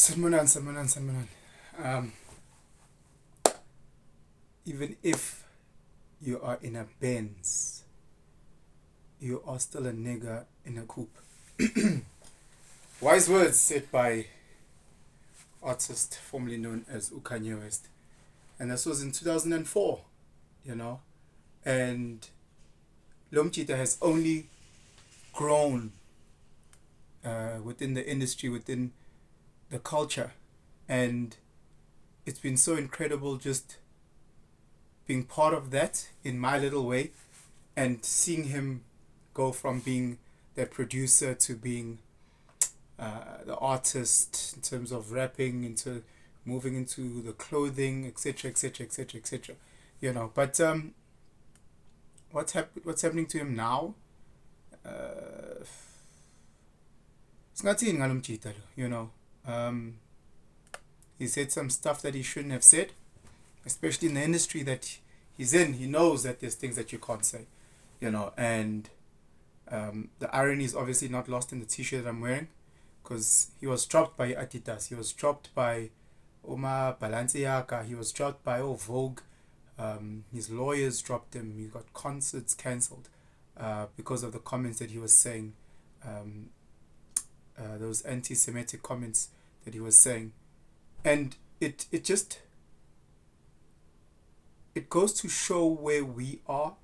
Sanmanan. Um, Even if you are in a Benz, you are still a nigger in a coupe. Wise words said by artist formerly known as Kanye West. And this was in 2004, you know. And Lomchita has only grown within the industry, within the culture. And it's been so incredible just being part of that in my little way and seeing him go from being the producer to being the artist in terms of rapping into moving into the clothing, etc., etc., etc., etc. You know, but what's happening to him now? Singathini ngalo mjita lo, you know. He said some stuff that he shouldn't have said, especially in the industry that he's in. He knows that there's things that you can't say, you know. And the irony is obviously not lost in the t-shirt that I'm wearing, because he was dropped by Adidas, he was dropped by Oma Balenciaga, he was dropped by Vogue. His lawyers dropped him. He got concerts cancelled because of the comments that he was saying, those anti-Semitic comments that he was saying. And it goes to show where we are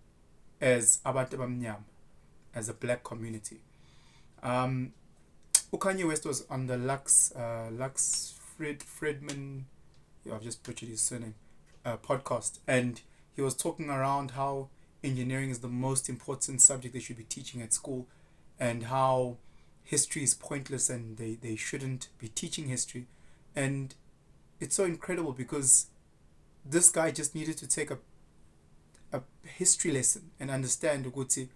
as abantu abamnyama, as a black community. Kanye West was on the Lux Friedman, I've just butchered his surname, podcast, and he was talking around how engineering is the most important subject they should be teaching at school, and how history is pointless and they shouldn't be teaching history. And it's so incredible because this guy just needed to take a history lesson and understand Uguti,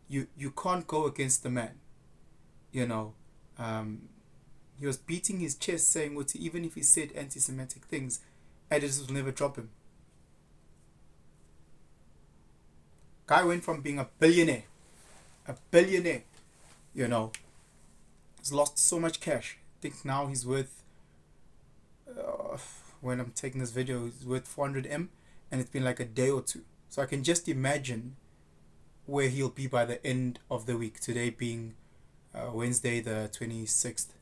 you can't go against the man, you know. He was beating his chest saying Uguti, even if he said anti-Semitic things, editors will never drop him. Guy went from being a billionaire, you know. He's lost so much cash. I think now he's worth, when I'm taking this video, he's worth 400M, and it's been like a day or two. So I can just imagine where he'll be by the end of the week. Today being Wednesday the 26th.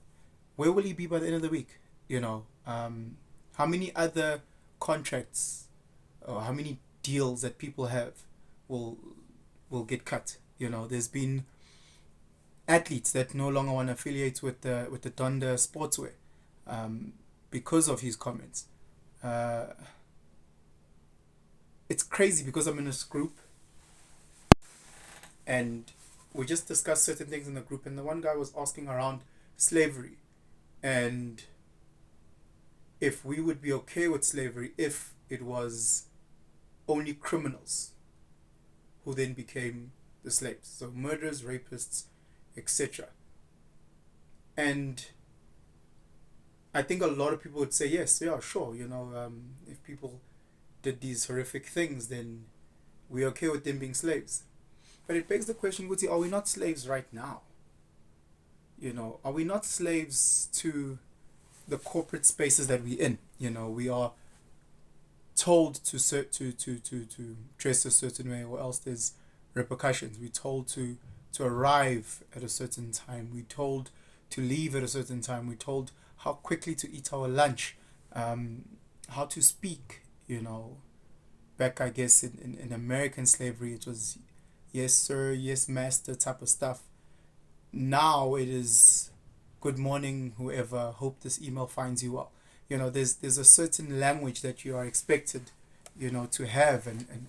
Where will he be by the end of the week? You know, how many other contracts or how many deals that people have will get cut? You know, there's been athletes that no longer want to affiliate with the Donda Sportswear because of his comments. It's crazy because I'm in this group and we just discussed certain things in the group, and the one guy was asking around slavery and if we would be okay with slavery if it was only criminals who then became the slaves, so murderers, rapists, etc. And I think a lot of people would say yes, yeah, sure, you know, if people did these horrific things, then we're okay with them being slaves. But it begs the question, Guti, are we not slaves right now? You know, are we not slaves to the corporate spaces that we're in? You know, we are told to dress a certain way, or else there's repercussions. We're told to arrive at a certain time. We're told to leave at a certain time. We're told how quickly to eat our lunch, how to speak, you know. Back, I guess, in American slavery, it was yes, sir, yes, master type of stuff. Now it is good morning, whoever, hope this email finds you well. You know, there's a certain language that you are expected, you know, to have, and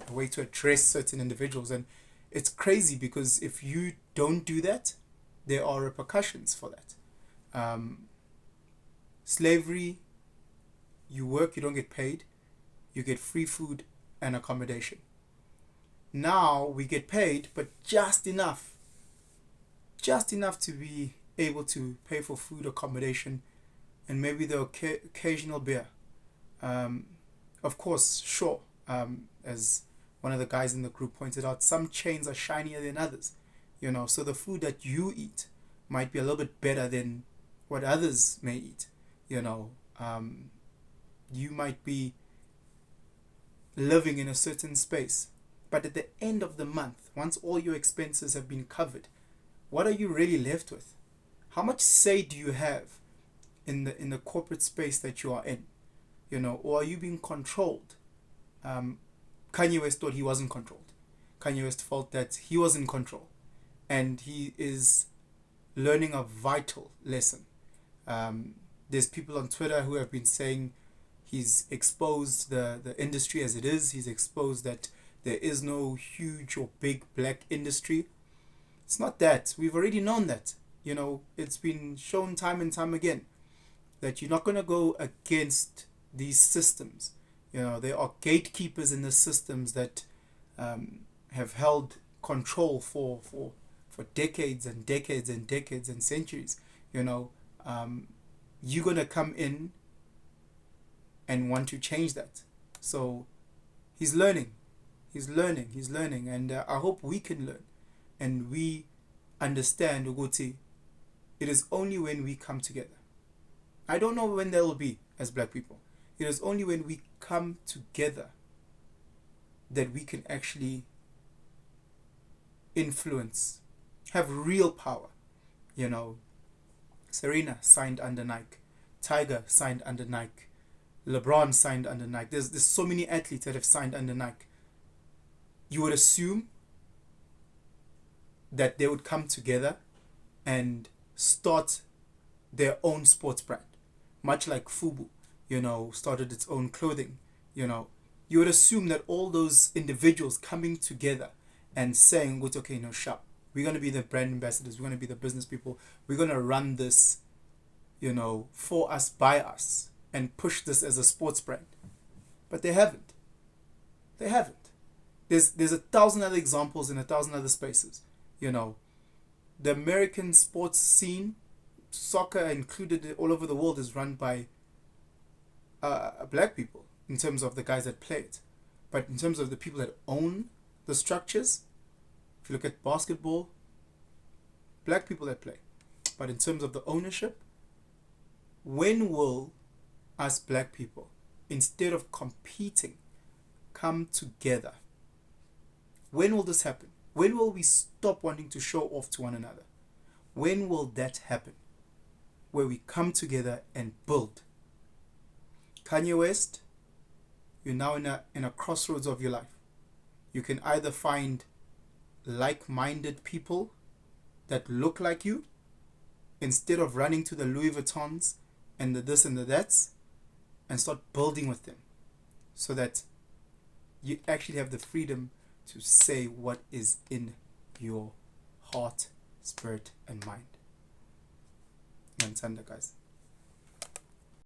a way to address certain individuals. And it's crazy because if you don't do that, there are repercussions for that. Slavery, you work, you don't get paid, you get free food and accommodation. Now we get paid, but just enough to be able to pay for food, accommodation, and maybe the occasional beer. Of course, sure, as one of the guys in the group pointed out, some chains are shinier than others, you know, so the food that you eat might be a little bit better than what others may eat, You know, you might be living in a certain space, but at the end of the month, once all your expenses have been covered, what are you really left with? How much say do you have in the corporate space that you are in? You know, or are you being controlled? Kanye West thought he wasn't controlled. Kanye West felt that he was in control, and he is learning a vital lesson. There's people on Twitter who have been saying he's exposed the industry as it is. He's exposed that there is no huge or big black industry. It's not that. We've already known that. You know, it's been shown time and time again that you're not going to go against these systems. You know, there are gatekeepers in the systems that have held control for decades and decades and decades and centuries. You know, you're going to come in and want to change that. So he's learning. And I hope we can learn and we understand Uguti. It is only when we come together. I don't know when there will be as black people. It is only when we come together that we can actually influence, have real power. You know, Serena signed under Nike, Tiger signed under Nike, LeBron signed under Nike. There's so many athletes that have signed under Nike. You would assume that they would come together and start their own sports brand, much like Fubu, you know, started its own clothing. You know, you would assume that all those individuals coming together and saying, okay, no, sharp, we're going to be the brand ambassadors, we're going to be the business people, we're going to run this, you know, for us, by us, and push this as a sports brand. But they haven't. There's 1,000 other examples in 1,000 other spaces. You know, the American sports scene, soccer included all over the world, is run by black people in terms of the guys that play it. But in terms of the people that own the structures, if you look at basketball, black people that play. But in terms of the ownership, when will us black people, instead of competing, come together? When will this happen? When will we stop wanting to show off to one another? When will that happen? Where we come together and build. Kanye West, you're now in a crossroads of your life. You can either find like-minded people that look like you, instead of running to the Louis Vuittons and the this and the that's, and start building with them, so that you actually have the freedom to say what is in your heart, spirit, and mind. And guys.